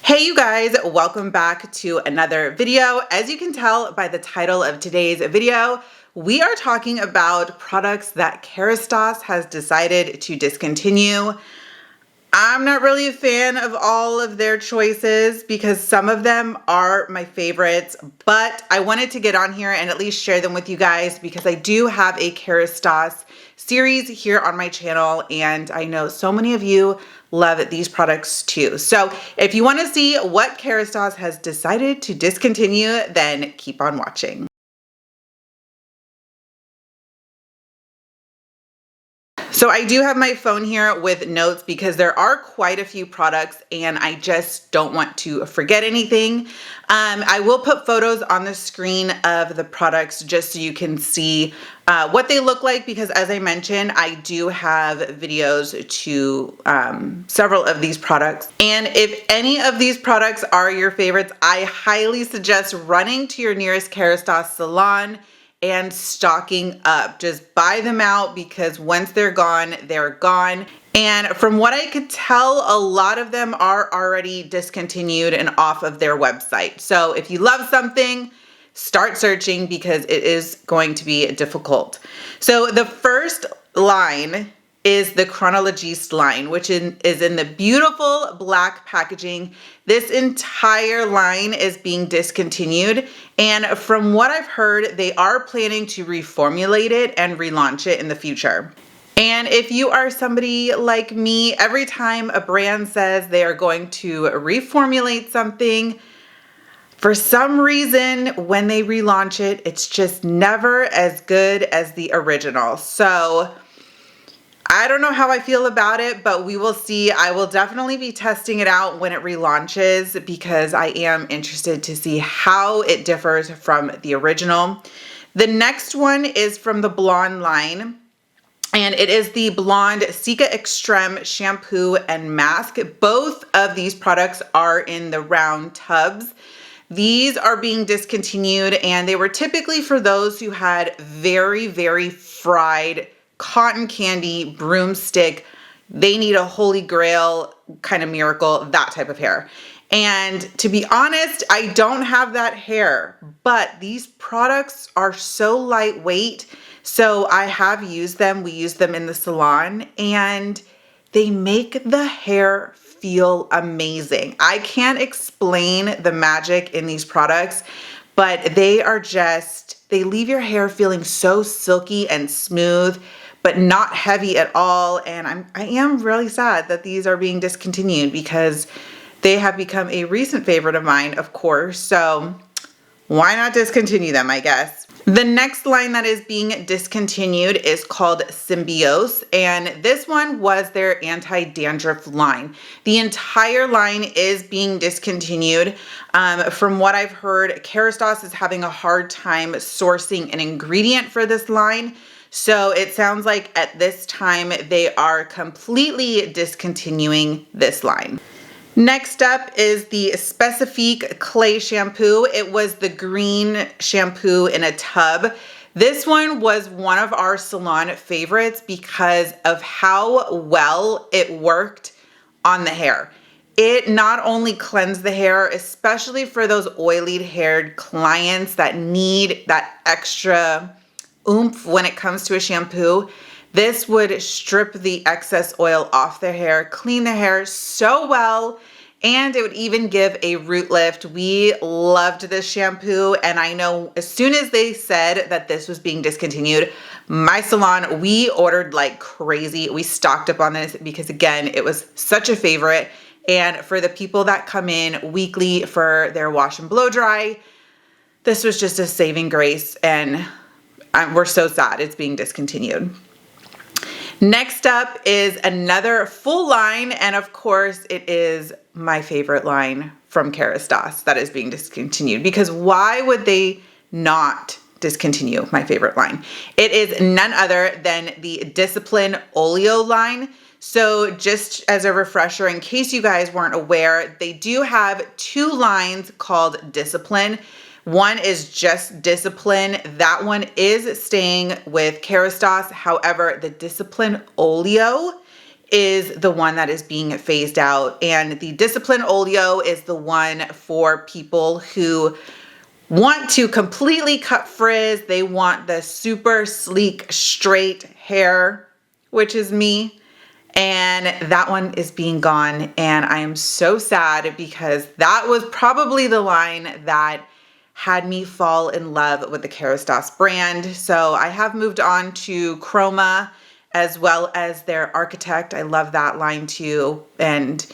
Hey you guys, welcome back to another video. As you can tell by the title of today's video, we are talking about products that Kerastase has decided to discontinue. I'm not really a fan of all of their choices because some of them are my favorites, but I wanted to get on here and at least share them with you guys because I do have a Kerastase series here on my channel and I know so many of you love these products too. So if you want to see what Kerastase has decided to discontinue, then keep on watching. So I do have my phone here with notes because there are quite a few products and I just don't want to forget anything. I will put photos on the screen of the products just so you can see what they look like because as I mentioned, I do have videos to several of these products. And if any of these products are your favorites, I highly suggest running to your nearest Kerastase salon and stocking up. Just buy them out because once they're gone, they're gone. And from what I could tell, a lot of them are already discontinued and off of their website. So if you love something, start searching because it is going to be difficult. So the first line is the Chronologiste line, which is in the beautiful black packaging. This entire line is being discontinued. And from what I've heard, they are planning to reformulate it and relaunch it in the future. And if you are somebody like me, every time a brand says they are going to reformulate something, for some reason, when they relaunch it, it's just never as good as the original. So I don't know how I feel about it, but we will see. I will definitely be testing it out when it relaunches because I am interested to see how it differs from the original. The next one is from the Blonde line, and it is the Blonde Cica Extreme shampoo and mask. Both of these products are in the round tubs. These are being discontinued, and they were typically for those who had very, very fried cotton candy, broomstick, they need a holy grail kind of miracle, that type of hair. And to be honest, I don't have that hair, but these products are so lightweight. So I have used them. We use them in the salon and they make the hair feel amazing. I can't explain the magic in these products, but they are just, they leave your hair feeling so silky and smooth, but not heavy at all. And I am really sad that these are being discontinued because they have become a recent favorite of mine, of course. So why not discontinue them, I guess. The next line that is being discontinued is called Symbiose, and this one was their anti-dandruff line. The entire line is being discontinued. From what I've heard, Kerastase is having a hard time sourcing an ingredient for this line. So it sounds like at this time they are completely discontinuing this line. Next up is the Specifique Clay Shampoo. It was the green shampoo in a tub. This one was one of our salon favorites because of how well it worked on the hair. It not only cleansed the hair, especially for those oily haired clients that need that extra oomph when it comes to a shampoo. This would strip the excess oil off their hair, clean the hair so well, and it would even give a root lift. We loved this shampoo, and I know as soon as they said that this was being discontinued, my salon, we ordered like crazy. We stocked up on this because again, it was such a favorite. And for the people that come in weekly for their wash and blow dry, this was just a saving grace, and we're so sad it's being discontinued. Next up is another full line, and of course it is my favorite line from Kerastase that is being discontinued, because why would they not discontinue my favorite line? It is none other than the Discipline Oleo line. So just as a refresher, in case you guys weren't aware, they do have two lines called Discipline. One is just Discipline. That one is staying with Kerastase. However, the Discipline Oleo is the one that is being phased out. And the Discipline Oleo is the one for people who want to completely cut frizz. They want the super sleek, straight hair, which is me. And that one is being gone. And I am so sad because that was probably the line that had me fall in love with the Kerastase brand. So I have moved on to Chroma as well as their Architect. I love that line too. And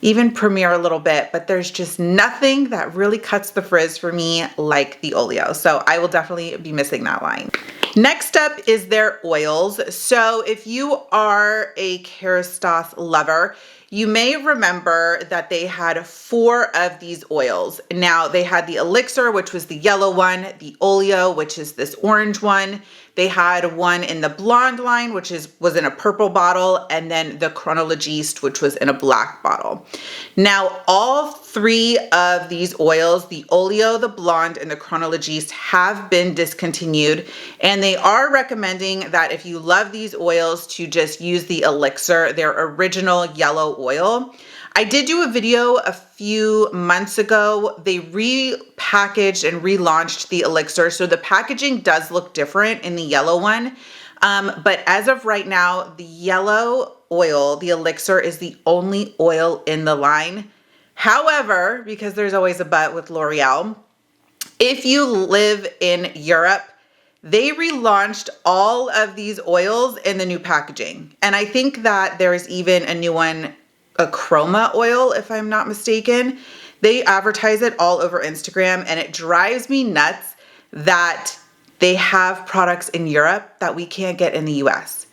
even Premier a little bit, but there's just nothing that really cuts the frizz for me like the Oleo. So I will definitely be missing that line. Next up is their oils. So if you are a Kerastase lover, you may remember that they had 4 of these oils. Now they had the Elixir, which was the yellow one, the Oleo, which is this orange one. They had one in the blonde line, which was in a purple bottle, and then the Chronologiste, which was in a black bottle. Now, all 3 of these oils, the Oleo, the blonde, and the Chronologiste, have been discontinued, and they are recommending that if you love these oils to just use the Elixir, their original yellow oil. I did do a video a few months ago. They repackaged and relaunched the Elixir. So the packaging does look different in the yellow one. But as of right now, the yellow oil, the Elixir, is the only oil in the line. However, because there's always a but with L'Oreal, if you live in Europe, they relaunched all of these oils in the new packaging. And I think that there is even a new one, a Chroma oil, if I'm not mistaken. They advertise it all over Instagram, and it drives me nuts that they have products in Europe that we can't get in the US.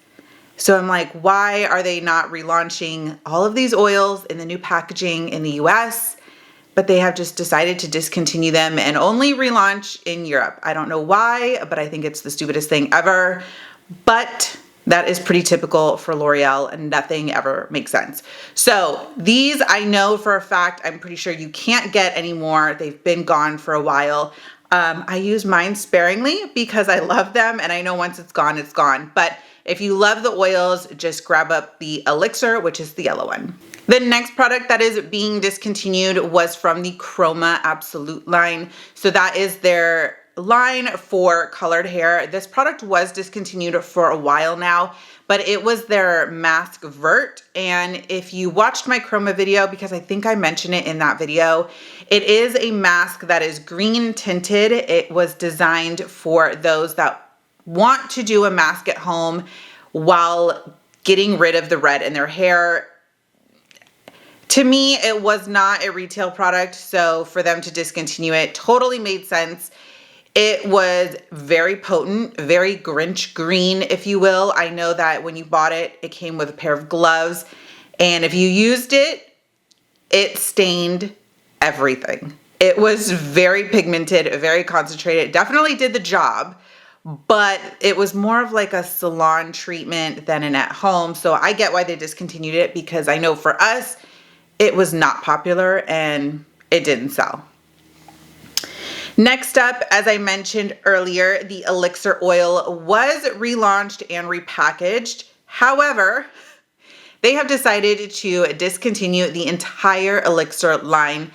So I'm like, why are they not relaunching all of these oils in the new packaging in the US? But they have just decided to discontinue them and only relaunch in Europe. I don't know why, but I think it's the stupidest thing ever. But that is pretty typical for L'Oreal, and nothing ever makes sense. So these I know for a fact, I'm pretty sure you can't get anymore. They've been gone for a while. I use mine sparingly because I love them, and I know once it's gone, it's gone. But if you love the oils, just grab up the Elixir, which is the yellow one. The next product that is being discontinued was from the Chroma Absolute line. So that is their line for colored hair. This product was discontinued for a while now, but it was their Mask Vert. And if you watched my Chroma video, because I think I mentioned it in that video, it is a mask that is green tinted. It was designed for those that want to do a mask at home while getting rid of the red in their hair. To me, it was not a retail product, so for them to discontinue it totally made sense. It was very potent, very Grinch green, if you will. I know that when you bought it, it came with a pair of gloves, and if you used it, it stained everything. It was very pigmented, very concentrated. It definitely did the job, but it was more of like a salon treatment than an at home. So I get why they discontinued it, because I know for us, it was not popular and it didn't sell. Next up, as I mentioned earlier, the Elixir oil was relaunched and repackaged. However, they have decided to discontinue the entire Elixir line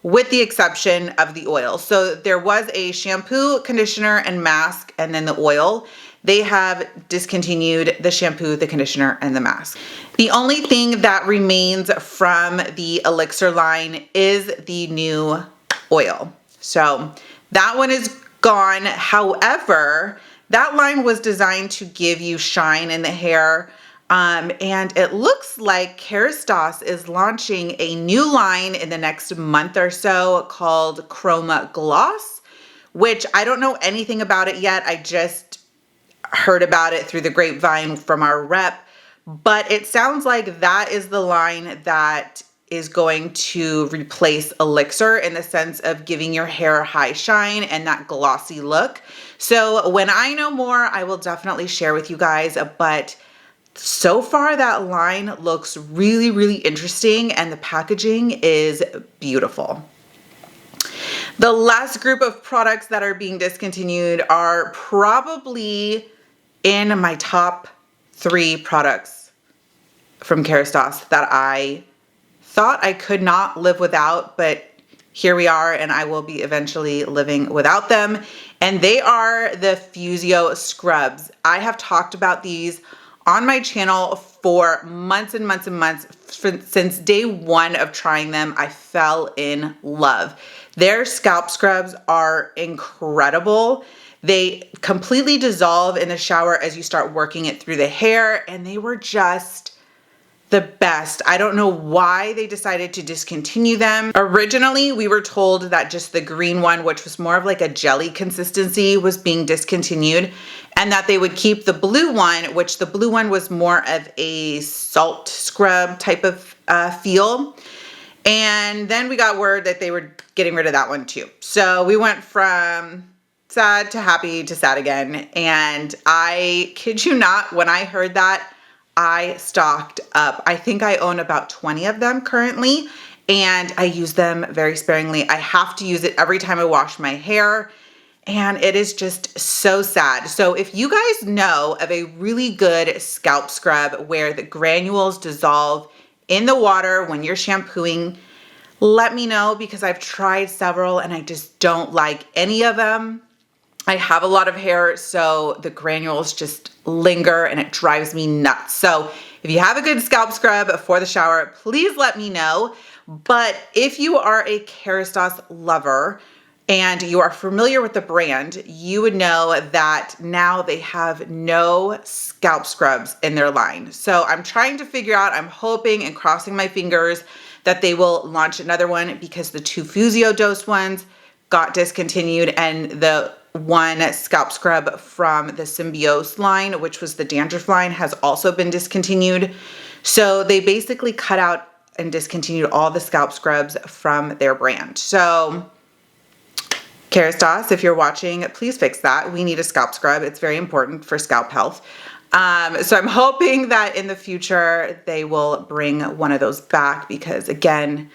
with the exception of the oil. So there was a shampoo, conditioner, and mask, and then the oil. They have discontinued the shampoo, the conditioner, and the mask. The only thing that remains from the Elixir line is the new oil. So that one is gone. However, that line was designed to give you shine in the hair. And it looks like Kerastase is launching a new line in the next month or so called Chroma Gloss, which I don't know anything about it yet. I just heard about it through the grapevine from our rep, but it sounds like that is the line that is going to replace Elixir in the sense of giving your hair high shine and that glossy look. So when I know more, I will definitely share with you guys, but so far that line looks really, really interesting, and the packaging is beautiful. The last group of products that are being discontinued are probably in my top 3 products from Kerastase that I thought I could not live without, but here we are, and I will be eventually living without them. And they are the Fusio scrubs. I have talked about these on my channel for months and months and months. Since day one of trying them, I fell in love. Their scalp scrubs are incredible. They completely dissolve in the shower as you start working it through the hair, and they were just the best. I don't know why they decided to discontinue them. Originally, we were told that just the green one, which was more of like a jelly consistency, was being discontinued, and that they would keep the blue one, which the blue one was more of a salt scrub type of feel. And then we got word that they were getting rid of that one too. So we went from sad to happy to sad again. And I kid you not, when I heard that, I stocked up. I think I own about 20 of them currently, and I use them very sparingly. I have to use it every time I wash my hair, and it is just so sad. So if you guys know of a really good scalp scrub where the granules dissolve in the water when you're shampooing, let me know, because I've tried several and I just don't like any of them. I have a lot of hair, so the granules just linger and it drives me nuts. So if you have a good scalp scrub for the shower, please let me know. But if you are a Kerastase lover and you are familiar with the brand, you would know that now they have no scalp scrubs in their line. So I'm trying to figure out, I'm hoping and crossing my fingers that they will launch another one, because the 2 Fusio dose ones got discontinued, and the one scalp scrub from the Symbiose line, which was the dandruff line, has also been discontinued. So they basically cut out and discontinued all the scalp scrubs from their brand. So Kerastase, if you're watching, please fix that. We need a scalp scrub. It's very important for scalp health. So I'm hoping that in the future they will bring one of those back, because again,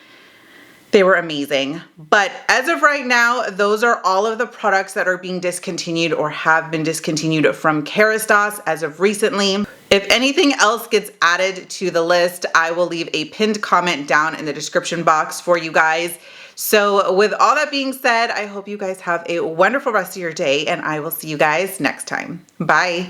they were amazing. But as of right now, those are all of the products that are being discontinued or have been discontinued from Kerastase as of recently. If anything else gets added to the list, I will leave a pinned comment down in the description box for you guys. So with all that being said, I hope you guys have a wonderful rest of your day, and I will see you guys next time. Bye.